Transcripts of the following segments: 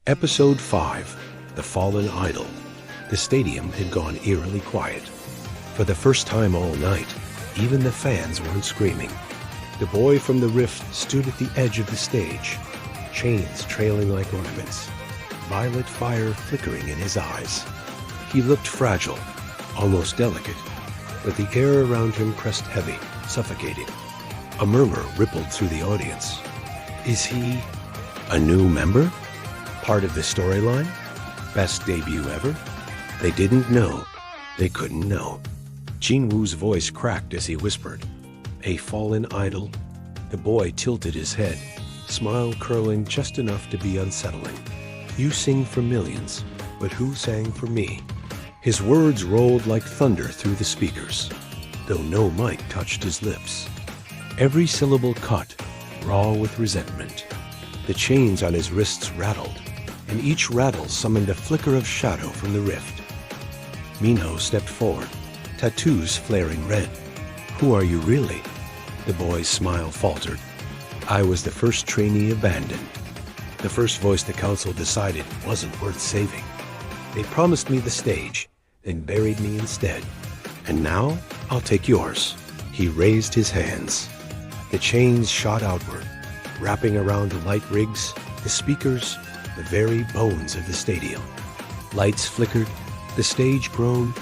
Episode 5, The Fallen Idol. The stadium had gone eerily quiet. For the first time all night, even the fans weren't screaming. The boy from the rift stood at the edge of the stage, chains trailing like ornaments, violet fire flickering in his eyes. He looked fragile, almost delicate, but the air around him pressed heavy, suffocating. A murmur rippled through the audience. Is he a new member? Part of the storyline? Best debut ever? They didn't know. They couldn't know. Jinwoo's voice cracked as he whispered, "A fallen idol." The boy tilted his head, smile curling just enough to be unsettling. "You sing for millions, but who sang for me?" His words rolled like thunder through the speakers, though no mic touched his lips. Every syllable cut, raw with resentment. The chains on his wrists rattled, and each rattle summoned a flicker of shadow from the rift. Minho stepped forward, tattoos flaring red. "Who are you really?" The boy's smile faltered. "I was the first trainee abandoned. The first voice the council decided wasn't worth saving. They promised me the stage, then buried me instead. And now, I'll take yours." He raised his hands. The chains shot outward, wrapping around the light rigs, the speakers, the very bones of the stadium. Lights flickered, the stage groaned,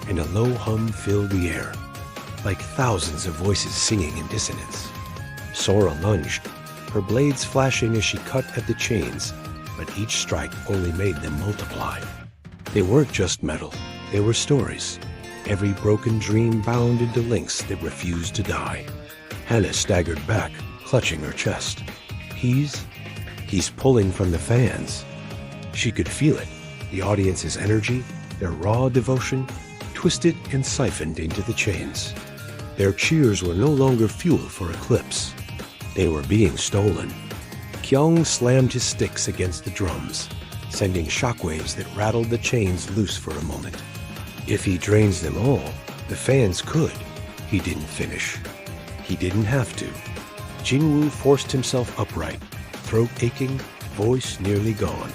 and a low hum filled the air, like thousands of voices singing in dissonance. Sora lunged, her blades flashing as she cut at the chains, but each strike only made them multiply. They weren't just metal, they were stories. Every broken dream bound into links that refused to die. Hannah staggered back, clutching her chest. He's pulling from the fans. She could feel it, the audience's energy, their raw devotion, twisted and siphoned into the chains. Their cheers were no longer fuel for Eclipse. They were being stolen. Kyung slammed his sticks against the drums, sending shockwaves that rattled the chains loose for a moment. If he drains them all, the fans could. He didn't finish. He didn't have to. Jinwoo forced himself upright, throat aching, voice nearly gone.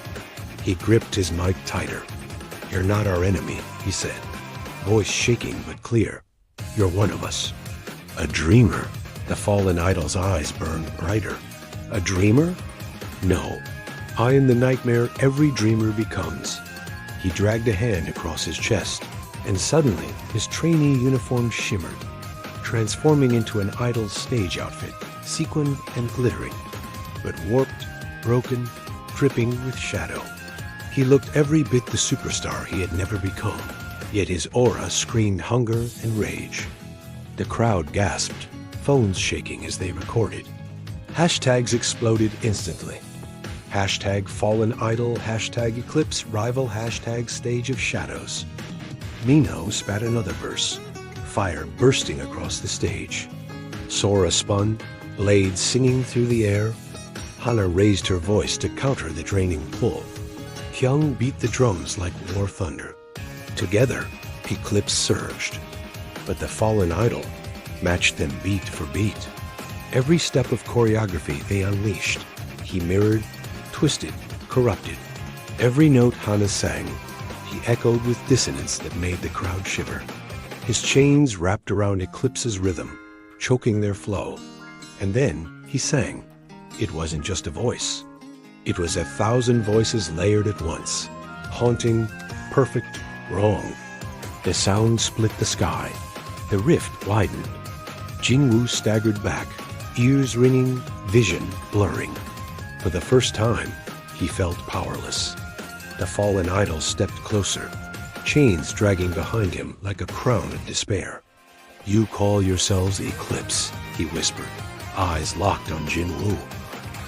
He gripped his mic tighter. "You're not our enemy," he said, voice shaking but clear. "You're one of us." A dreamer. The fallen idol's eyes burned brighter. A dreamer? No. I am the nightmare every dreamer becomes. He dragged a hand across his chest, and suddenly his trainee uniform shimmered, transforming into an idol's stage outfit, sequined and glittering, but warped, broken, dripping with shadow. He looked every bit the superstar he had never become, yet his aura screamed hunger and rage. The crowd gasped, phones shaking as they recorded. Hashtags exploded instantly. Hashtag fallen idol, hashtag eclipse rival, hashtag stage of shadows. Minho spat another verse, fire bursting across the stage. Sora spun, blades singing through the air. Hana raised her voice to counter the draining pull. Kyung beat the drums like war thunder. Together, Eclipse surged. But the fallen idol matched them beat for beat. Every step of choreography they unleashed, he mirrored, twisted, corrupted. Every note Hana sang, he echoed with dissonance that made the crowd shiver. His chains wrapped around Eclipse's rhythm, choking their flow. And then he sang. It wasn't just a voice. It was 1,000 voices layered at once, haunting, perfect, wrong. The sound split the sky. The rift widened. Jinwoo staggered back, ears ringing, vision blurring. For the first time, he felt powerless. The fallen idol stepped closer, chains dragging behind him like a crown of despair. "You call yourselves Eclipse," he whispered, eyes locked on Jinwoo.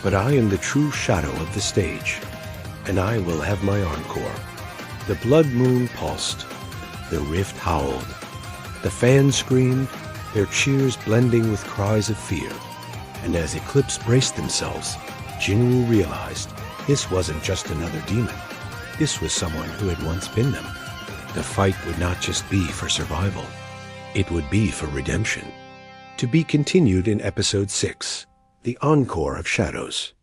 "But I am the true shadow of the stage, and I will have my encore." The blood moon pulsed. The rift howled. The fans screamed, their cheers blending with cries of fear. And as Eclipse braced themselves, Jinwoo realized this wasn't just another demon. This was someone who had once been them. The fight would not just be for survival. It would be for redemption. To be continued in Episode 6, The Encore of Shadows.